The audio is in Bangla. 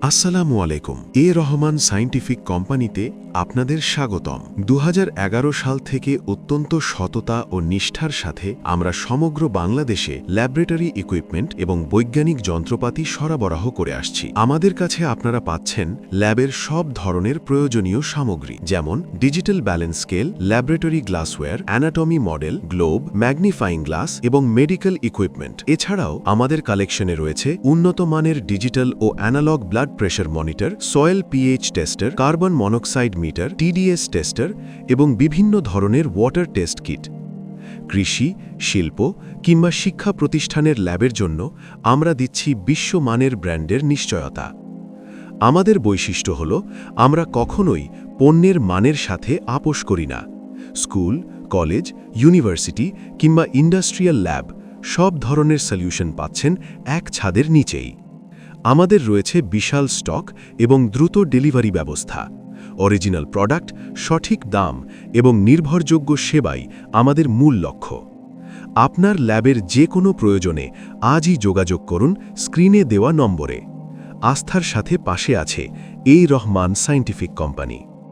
আসসালামু আলাইকুম। রহমান সায়েন্টিফিক কোম্পানিতে আপনাদের স্বাগতম। 2011 সাল থেকে অত্যন্ত সততা ও নিষ্ঠার সাথে আমরা সমগ্র বাংলাদেশে ল্যাবরেটরি ইকুইপমেন্ট এবং বৈজ্ঞানিক যন্ত্রপাতি সরবরাহ করে আসছি। আমাদের কাছে আপনারা পাচ্ছেন ল্যাবের সব ধরনের প্রয়োজনীয় সামগ্রী, যেমন digital balance scale, laboratory glassware, anatomy model, globe, magnifying glass এবং মেডিকেল ইকুইপমেন্ট। এছাড়াও আমাদের কালেকশনে রয়েছে উন্নত মানের ডিজিটাল ও analogue blood pressure monitor, soil pH tester, carbon monoxide meter, TDS tester এবং বিভিন্ন ধরনের ওয়াটার টেস্ট কিট। কৃষি, শিল্প কিংবা শিক্ষা প্রতিষ্ঠানের ল্যাবের জন্য আমরা দিচ্ছি বিশ্বমানের ব্র্যান্ডের নিশ্চয়তা। আমাদের বৈশিষ্ট্য হল আমরা কখনোই পণ্যের মানের সাথে আপোস করি না। স্কুল, কলেজ, ইউনিভার্সিটি কিংবা ইন্ডাস্ট্রিয়াল ল্যাব সব ধরনের সলিউশন পাচ্ছেন এক ছাদের নিচেই। আমাদের রয়েছে বিশাল স্টক এবং দ্রুত ডেলিভারি ব্যবস্থা। অরিজিনাল প্রোডাক্ট, সঠিক দাম এবং নির্ভরযোগ্য সেবাই আমাদের মূল লক্ষ্য। আপনার ল্যাবের যে কোনো প্রয়োজনে আজই যোগাযোগ করুন স্ক্রিনে দেওয়া নম্বরে। আস্থার সাথে পাশে আছে রহমান সায়েন্টিফিক কোম্পানি।